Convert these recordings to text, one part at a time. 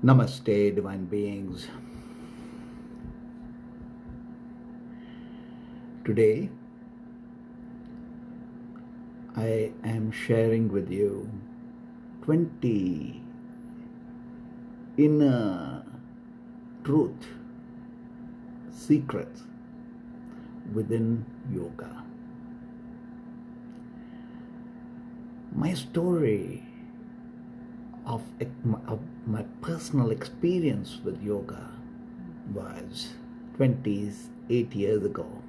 Namaste, divine beings. Today, I am sharing with you 20 inner truth secrets within yoga. My story of my personal experience with yoga was 28 years ago.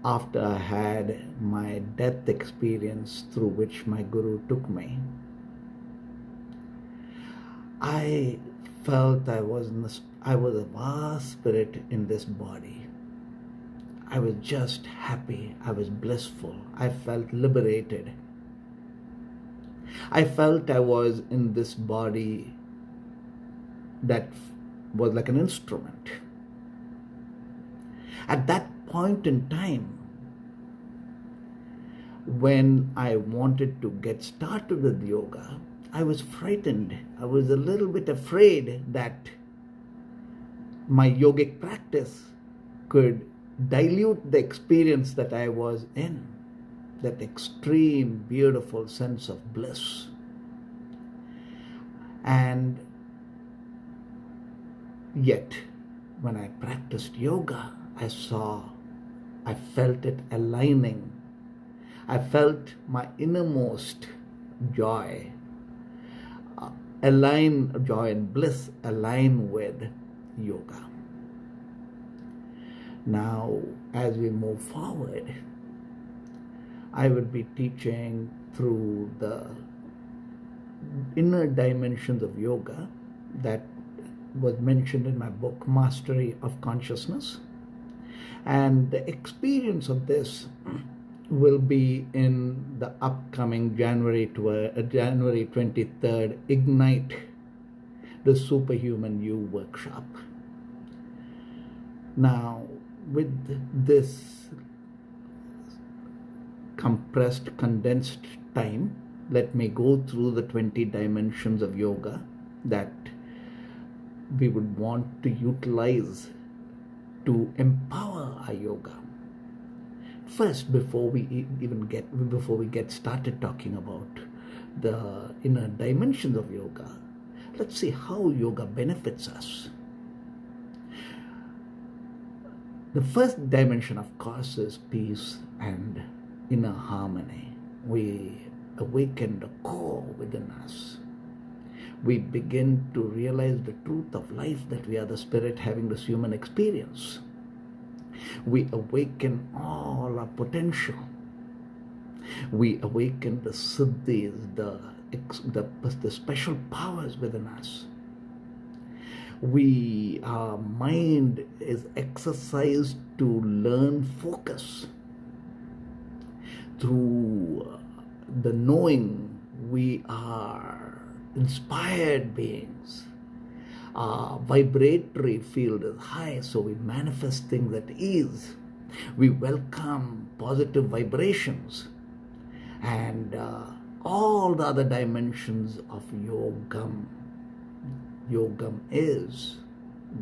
After I had my death experience through which my Guru took me, I felt I was a vast spirit in this body. I was just happy. I was blissful. I felt liberated. I felt I was in this body that was like an instrument. At that point in time, when I wanted to get started with yoga, I was frightened. I was a little bit afraid that my yogic practice could dilute the experience that I was in, that extreme, beautiful sense of bliss. And yet, when I practiced yoga, I felt it aligning. I felt my innermost joy, joy and bliss align with yoga. Now, as we move forward, I will be teaching through the inner dimensions of yoga that was mentioned in my book, Mastery of Consciousness. And the experience of this will be in the upcoming January 23rd Ignite, the Superhuman You workshop. Now, with this condensed time, let me go through the 20 dimensions of yoga that we would want to utilize to empower our yoga. First, before we get started talking about the inner dimensions of yoga, let's see how yoga benefits us. The first dimension, of course, is peace and inner harmony. We awaken the core within us. We begin to realize the truth of life, that we are the spirit having this human experience. We awaken all our potential. We awaken the Siddhis, the special powers within us. Our mind is exercised to learn focus. Through the knowing, we are inspired beings. Our vibratory field is high, so we manifest things at ease. We welcome positive vibrations. And all the other dimensions of yogam. Yogam is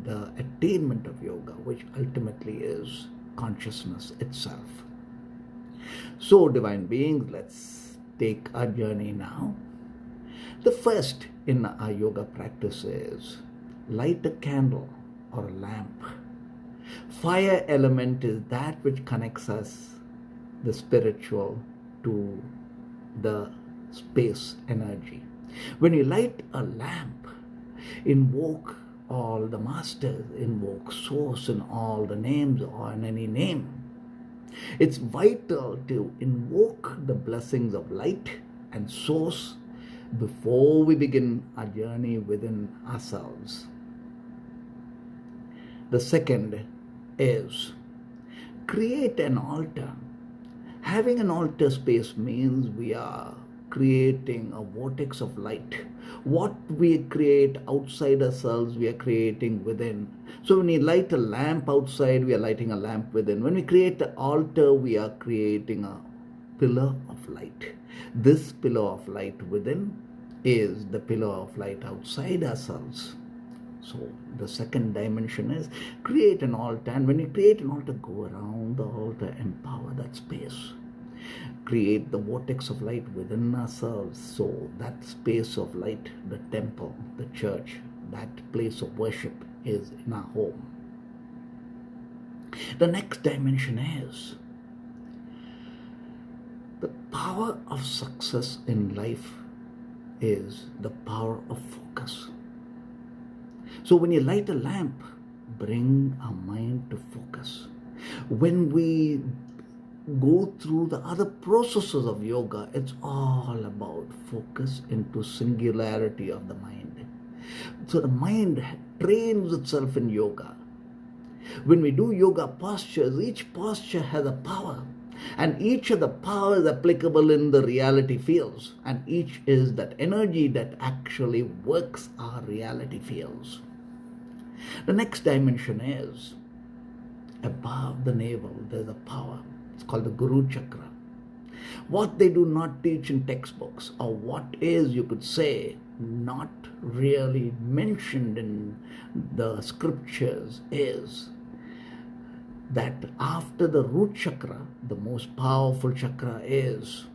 the attainment of yoga, which ultimately is consciousness itself. So, divine beings, let's take our journey now. The first in our yoga practice is light a candle or a lamp. Fire element is that which connects us, the spiritual, to the space energy. When you light a lamp, invoke all the masters, invoke source in all the names or in any name. It's vital to invoke the blessings of light and source before we begin our journey within ourselves. The second is create an altar. Having an altar space means we are creating a vortex of light. What we create outside ourselves, we are creating within. So when we light a lamp outside, we are lighting a lamp within. When we create the altar, we are creating a pillar of light. This pillar of light within is the pillar of light outside ourselves. So the second dimension is create an altar. And when you create an altar, go around the altar, empower that space. Create the vortex of light within ourselves. So that space of light, the temple, the church, that place of worship is in our home. The next dimension is the power of success in life is the power of focus. So when you light a lamp, bring our mind to focus. When we go through the other processes of yoga, it's all about focus into singularity of the mind. So the mind trains itself in yoga. When we do yoga postures, each posture has a power, and each of the powers applicable in the reality fields, and each is that energy that actually works our reality fields. The next dimension is above the navel, there's a power. It's called the Guru Chakra. What they do not teach in textbooks, or what is, you could say, not really mentioned in the scriptures, is that after the root chakra, the most powerful chakra is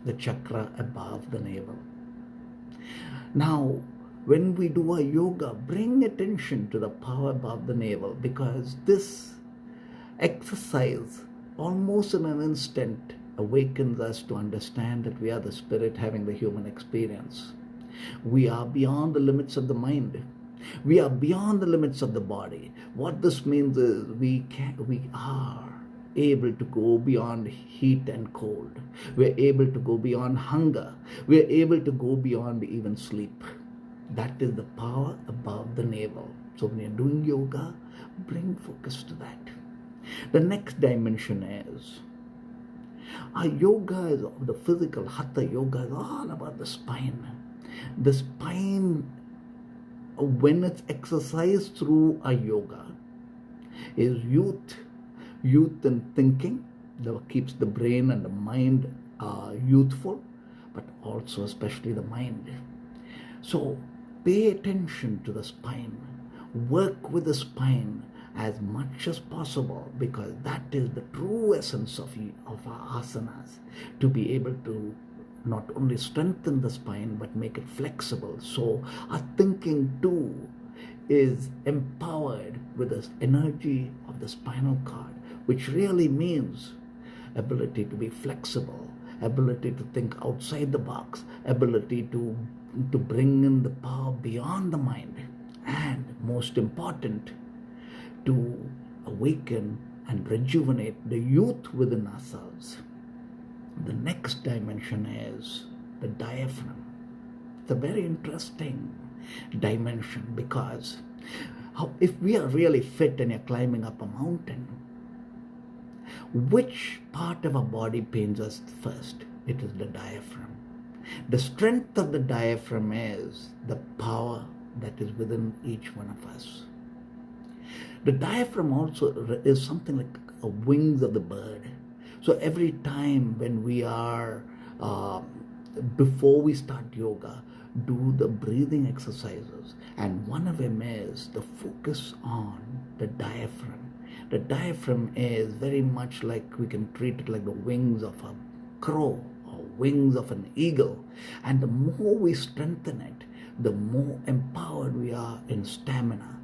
the chakra above the navel. Now, when we do our yoga, bring attention to the power above the navel, because this exercise almost in an instant awakens us to understand that we are the spirit having the human experience. We are beyond the limits of the mind. We are beyond the limits of the body. What this means is we are able to go beyond heat and cold. We're able to go beyond hunger. We're able to go beyond even sleep. That is the power above the navel. So when you're doing yoga, bring focus to that. The next dimension is our yoga is the physical. Hatha yoga is all about the spine. The spine, when it's exercised through a yoga, is youth in thinking, that keeps the brain and the mind youthful, but also especially the mind. So pay attention to the spine, work with the spine as much as possible, because that is the true essence of our asanas, to be able to not only strengthen the spine but make it flexible. So our thinking too is empowered with this energy of the spinal cord, which really means ability to be flexible, ability to think outside the box, ability to bring in the power beyond the mind, and most important, to awaken and rejuvenate the youth within ourselves. The next dimension is the diaphragm. It's a very interesting dimension, because if we are really fit and you're climbing up a mountain, which part of our body pains us first? It is the diaphragm. The strength of the diaphragm is the power that is within each one of us. The diaphragm also is something like a wings of the bird. So every time when we are, before we start yoga, do the breathing exercises. And one of them is the focus on the diaphragm. The diaphragm is very much like, we can treat it like the wings of a crow or wings of an eagle. And the more we strengthen it, the more empowered we are in stamina,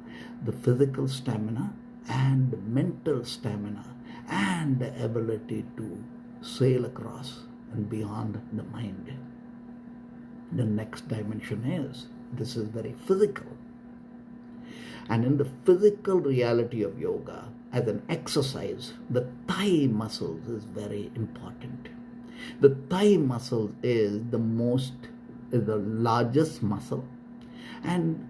the physical stamina and the mental stamina, and the ability to sail across and beyond the mind. The next dimension is, this is very physical. And in the physical reality of yoga, as an exercise, the thigh muscles is very important. The thigh muscle is the largest muscle, and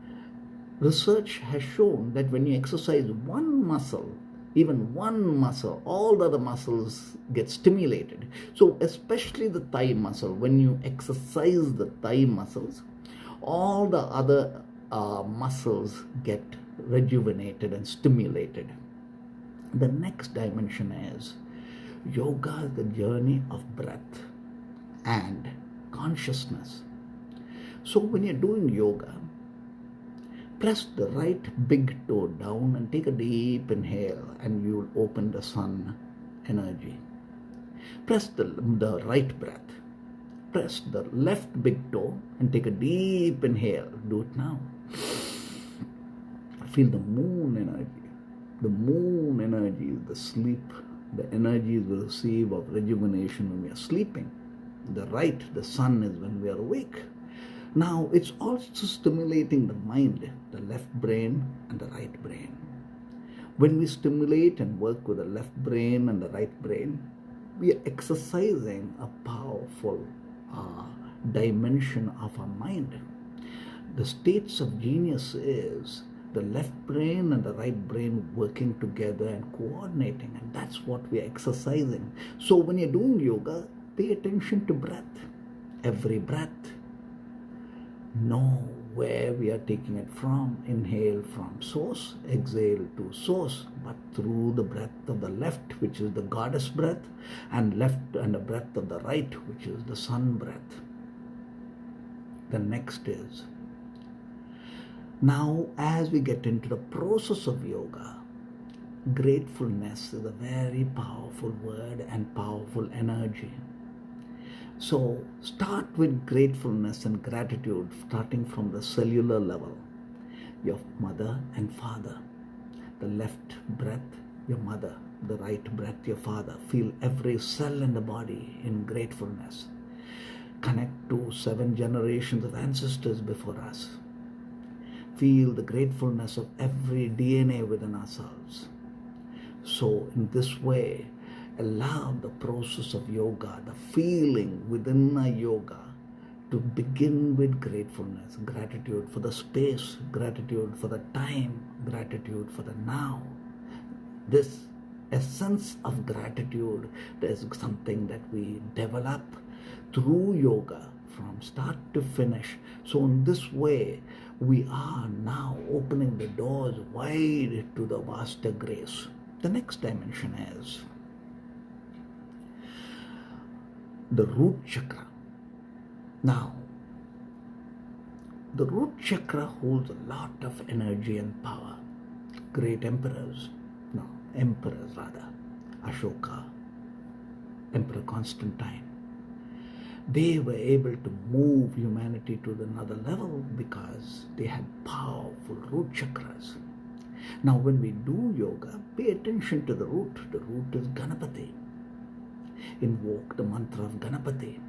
research has shown that when you exercise one muscle, even one muscle, all the other muscles get stimulated. So especially the thigh muscle, when you exercise the thigh muscles, all the other muscles get rejuvenated and stimulated. The next dimension is yoga, the journey of breath and consciousness. So when you're doing yoga, press the right big toe down and take a deep inhale, and you'll open the sun energy. Press the right breath. Press the left big toe and take a deep inhale. Do it now. Feel the moon energy. The moon energy is the sleep. The energy we receive of rejuvenation when we are sleeping. The right, the sun, is when we are awake. Now, it's also stimulating the mind, the left brain and the right brain. When we stimulate and work with the left brain and the right brain, we are exercising a powerful dimension of our mind. The states of genius is the left brain and the right brain working together and coordinating, and that's what we are exercising. So when you're doing yoga, pay attention to breath. Every breath, know where we are taking it from. Inhale from source, exhale to source, but through the breath of the left, which is the goddess breath, and the breath of the right, which is the sun breath. The next is, now as we get into the process of yoga, gratefulness is a very powerful word and powerful energy. So start with gratefulness and gratitude, starting from the cellular level. Your mother and father. The left breath, your mother. The right breath, your father. Feel every cell in the body in gratefulness. Connect to 7 generations of ancestors before us. Feel the gratefulness of every DNA within ourselves. So in this way, allow the process of yoga, the feeling within a yoga, to begin with gratefulness. Gratitude for the space, gratitude for the time, gratitude for the now. This essence of gratitude is something that we develop through yoga from start to finish. So in this way, we are now opening the doors wide to the vaster grace. The next dimension is the root chakra. Now, the root chakra holds a lot of energy and power. Great emperors rather, Ashoka, Emperor Constantine, they were able to move humanity to another level because they had powerful root chakras. Now when we do yoga, pay attention to the root. The root is Ganapati. Invoke the mantra of Ganapati.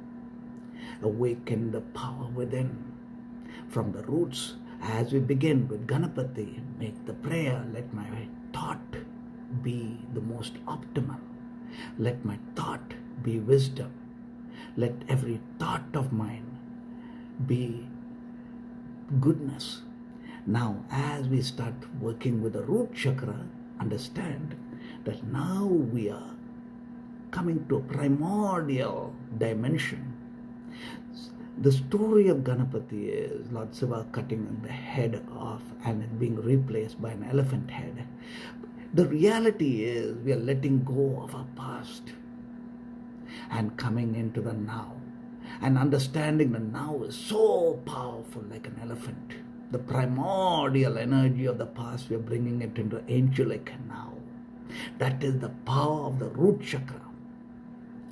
Awaken the power within. From the roots, as we begin with Ganapati, make the prayer, let my thought be the most optimal. Let my thought be wisdom. Let every thought of mine be goodness. Now, as we start working with the root chakra, understand that now we are coming to a primordial dimension. The story of Ganapati is Lord Shiva cutting the head off and it being replaced by an elephant head. The reality is we are letting go of our past and coming into the now. And understanding the now is so powerful, like an elephant. The primordial energy of the past, we are bringing it into angelic now. That is the power of the root chakra.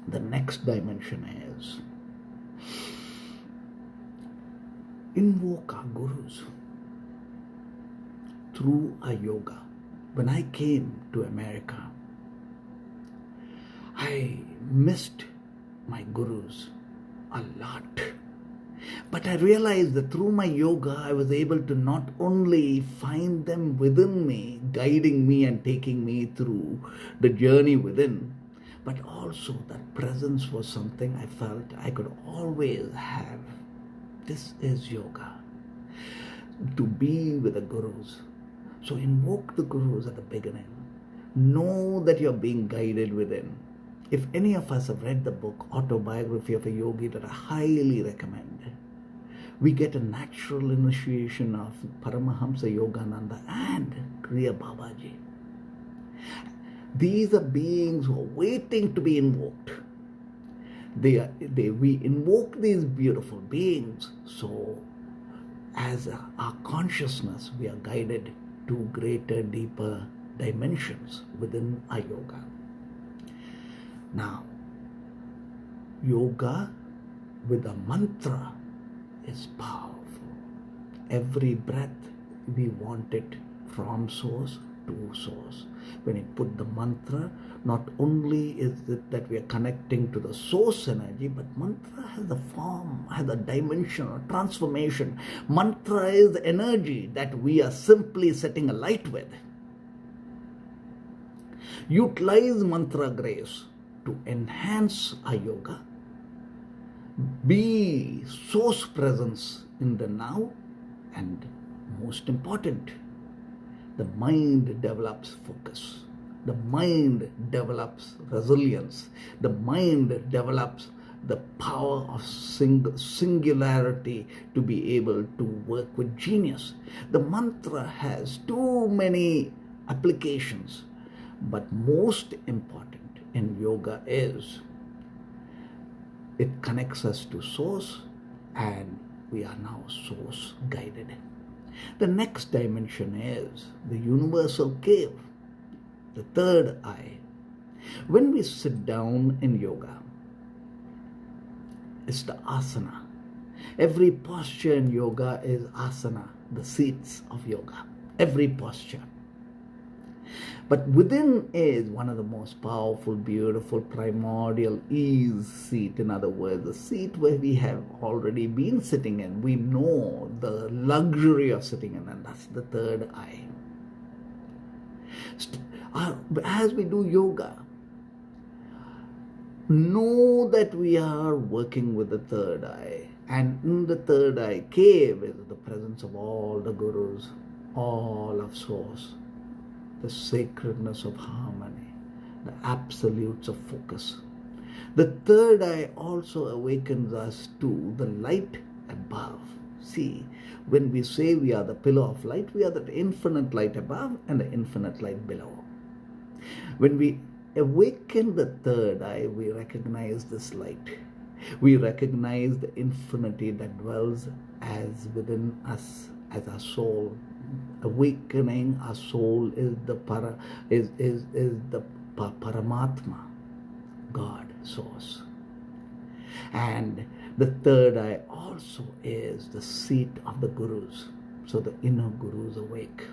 The next dimension is invoke our gurus through our yoga. When I came to America, I missed my gurus a lot. But I realized that through my yoga, I was able to not only find them within me, guiding me and taking me through the journey within, but also that presence was something I felt I could always have. This is yoga, to be with the gurus. So invoke the gurus at the beginning. Know that you're being guided within. If any of us have read the book Autobiography of a Yogi, that I highly recommend, we get a natural initiation of Paramahamsa Yogananda and Kriya Babaji. These are beings who are waiting to be invoked. We invoke these beautiful beings so as our consciousness, we are guided to greater, deeper dimensions within our yoga. Now, yoga with a mantra is powerful. Every breath, we want it from source to source. When you put the mantra, not only is it that we are connecting to the source energy, but mantra has a form, has a dimension or transformation. Mantra is the energy that we are simply setting a light with. Utilize mantra grace to enhance our yoga. Be source presence in the now, and most important, the mind develops focus. The mind develops resilience. The mind develops the power of singularity to be able to work with genius. The mantra has too many applications, but most important in yoga is it connects us to source, and we are now source guided. The next dimension is the universal cave, the third eye. When we sit down in yoga, it's the asana. Every posture in yoga is asana, the seats of yoga. Every posture. But within is one of the most powerful, beautiful, primordial ease seat. In other words, the seat where we have already been sitting in. We know the luxury of sitting in, and that's the third eye. As we do yoga, know that we are working with the third eye. And in the third eye cave is the presence of all the gurus, all of source, the sacredness of harmony, the absolutes of focus. The third eye also awakens us to the light above. See, when we say we are the pillar of light, we are the infinite light above and the infinite light below. When we awaken the third eye, we recognize this light. We recognize the infinity that dwells as within us, as our soul. Awakening our soul is the Paramatma, God, source. And the third eye also is the seat of the gurus. So the inner gurus awake.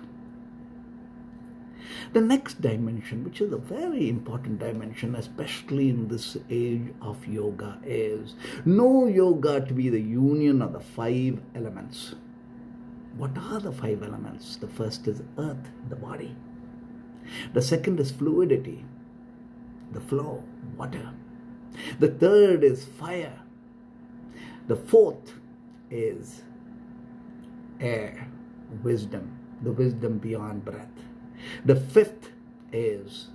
The next dimension, which is a very important dimension, especially in this age of yoga, is know yoga to be the union of the 5 elements. What are the 5 elements? The first is earth, the body. The second is fluidity, the flow, water. The third is fire. The fourth is air, wisdom, the wisdom beyond breath. The fifth is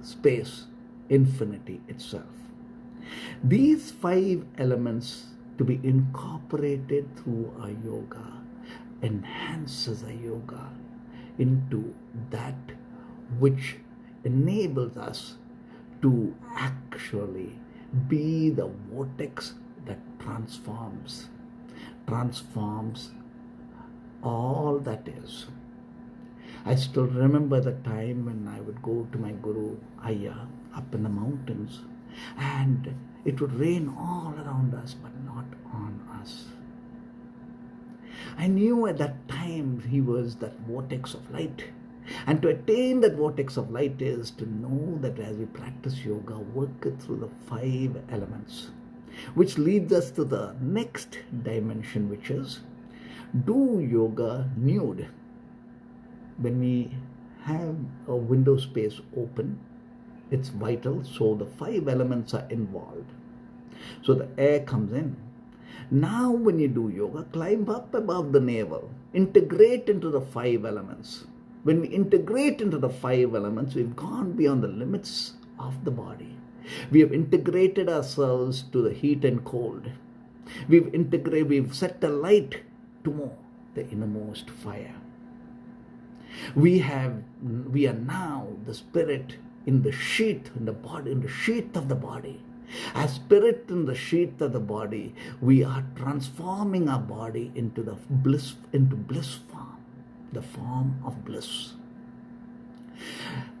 space, infinity itself. These 5 elements to be incorporated through our yoga enhances our yoga into that which enables us to actually be the vortex that transforms all that is. I still remember the time when I would go to my Guru Ayya up in the mountains, and it would rain all around us but not on us. I knew at that time he was that vortex of light. And to attain that vortex of light is to know that as we practice yoga, work it through the 5 elements. Which leads us to the next dimension, which is do yoga nude. When we have a window space open, it's vital, so the 5 elements are involved. So the air comes in. Now when you do yoga, climb up above the navel, integrate into the 5 elements. When we integrate into the 5 elements, we've gone beyond the limits of the body. We have integrated ourselves to the heat and cold. We've set the light to more, the innermost fire. We are now the spirit in the sheath, in the body, in the sheath of the body. As spirit in the sheath of the body, we are transforming our body into bliss form, the form of bliss.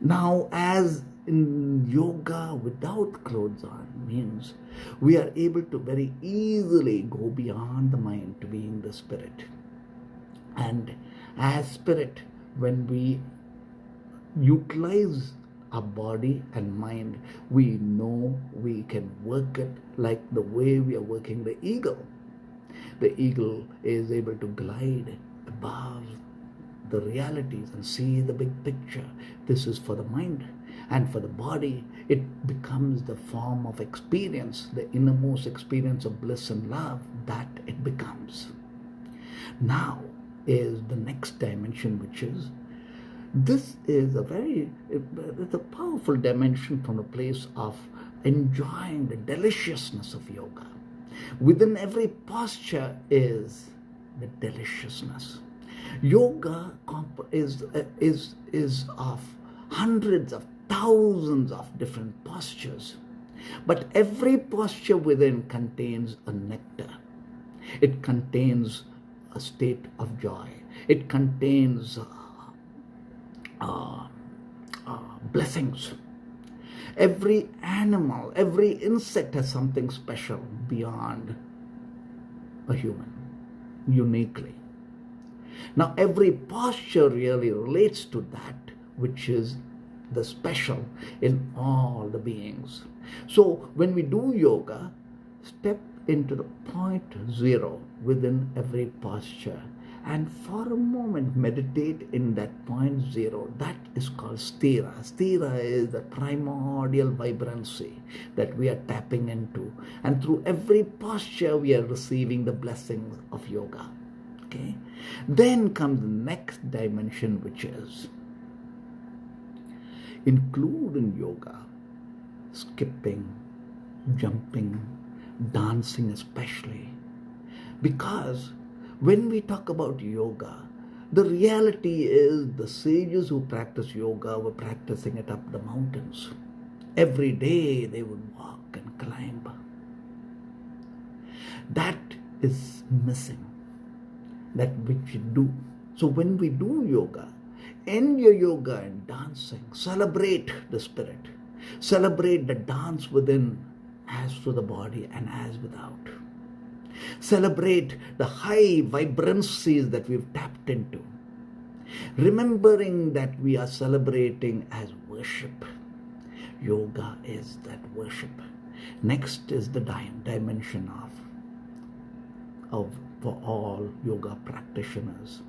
Now, as in yoga without clothes on means we are able to very easily go beyond the mind to being the spirit. And as spirit, when we utilize our body and mind, we know we can work it like the way we are working the eagle. The eagle is able to glide above the realities and see the big picture. This is for the mind. And for the body, it becomes the form of experience, the innermost experience of bliss and love that it becomes. Now is the next dimension, which is, this is it's a powerful dimension from a place of enjoying the deliciousness of yoga. Within every posture is the deliciousness. Yoga is of hundreds of thousands of different postures, but every posture within contains a nectar. It contains a state of joy. It contains blessings. Every animal, every insect has something special beyond a human, uniquely. Now, every posture really relates to that which is the special in all the beings. So, when we do yoga, step into the point zero within every posture, and for a moment meditate in that point zero. That is called Sthira. Sthira is the primordial vibrancy that we are tapping into, and through every posture we are receiving the blessings of yoga. Okay? Then comes the next dimension, which is include in yoga skipping, jumping, dancing especially, because when we talk about yoga, the reality is the sages who practice yoga were practicing it up the mountains. Every day they would walk and climb. That is missing, that which you do. So when we do yoga, end your yoga and dancing. Celebrate the spirit. Celebrate the dance within as to the body and as without. Celebrate the high vibrancies that we've tapped into. Remembering that we are celebrating as worship. Yoga is that worship. Next is the dimension of for all yoga practitioners,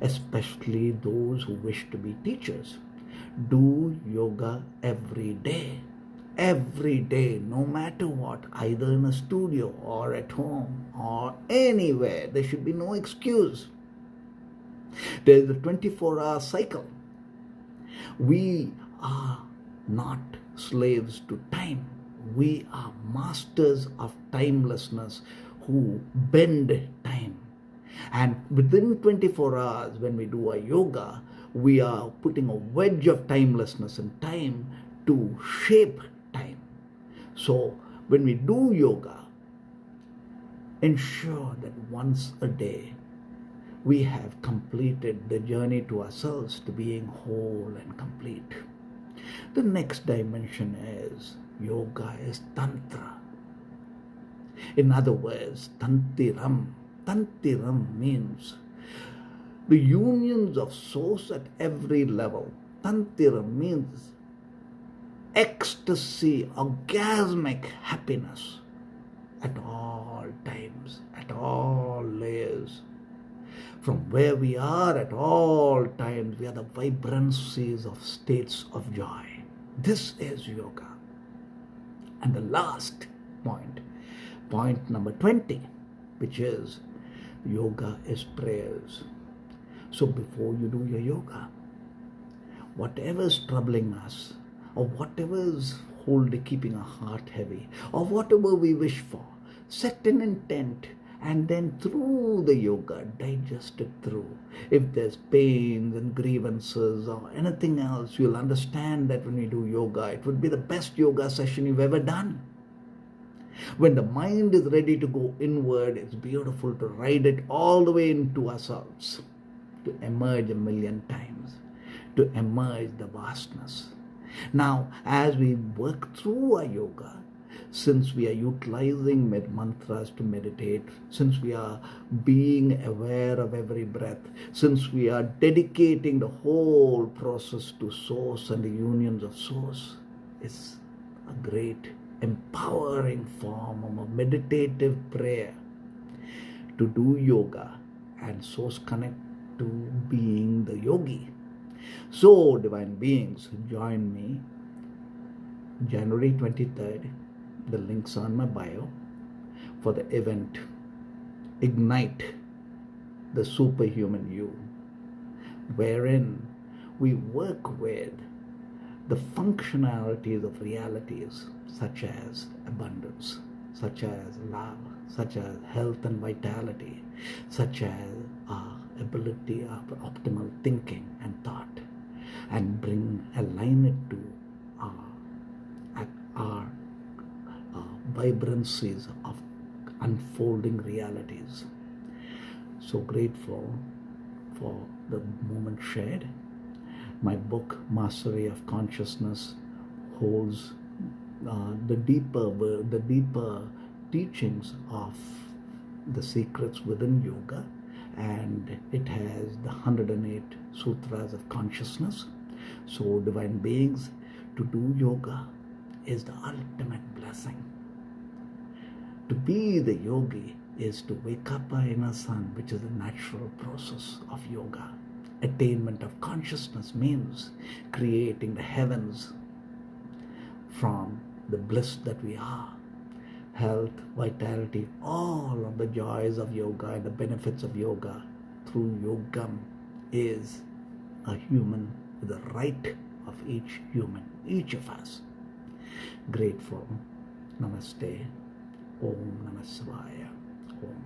especially those who wish to be teachers. Do yoga every day. Every day, no matter what, either in a studio or at home or anywhere. There should be no excuse. There is a 24-hour cycle. We are not slaves to time. We are masters of timelessness who bend time. And within 24 hours, when we do our yoga, we are putting a wedge of timelessness in time to shape time. So when we do yoga, ensure that once a day we have completed the journey to ourselves to being whole and complete. The next dimension is yoga is Tantra. In other words, Tantiram. Tantiram means the unions of source at every level. Tantiram means ecstasy, orgasmic happiness at all times, at all layers. From where we are at all times, we are the vibrancies of states of joy. This is yoga. And the last point number 20, which is yoga is prayers. So before you do your yoga, whatever is troubling us, or whatever is keeping our heart heavy, or whatever we wish for, set an intent, and then through the yoga, digest it through. If there's pains and grievances or anything else, you'll understand that when you do yoga, it would be the best yoga session you've ever done. When the mind is ready to go inward, it's beautiful to ride it all the way into ourselves, to emerge a million times, to emerge the vastness. Now, as we work through our yoga, since we are utilizing mantras to meditate, since we are being aware of every breath, since we are dedicating the whole process to Source and the unions of Source, it's a great empowering form of a meditative prayer to do yoga and Source connect to being the yogi. So, divine beings, join me January 23rd. The link's on my bio for the event Ignite the Superhuman You, wherein we work with the functionalities of realities such as abundance, such as love, such as health and vitality, such as our ability of optimal thinking and thought, and align it to our vibrancies of unfolding realities. So grateful for the moment shared. My book, Mastery of Consciousness, holds the deeper teachings of the secrets within yoga, and it has the 108 sutras of consciousness. So, divine beings, to do yoga is the ultimate blessing. To be the yogi is to wake up our inner sun, which is a natural process of yoga. Attainment of consciousness means creating the heavens from the bliss that we are. Health, vitality, all of the joys of yoga and the benefits of yoga through yogam is a human with the right of each human, each of us. Grateful. Namaste. Om Namah Shivaya. Om.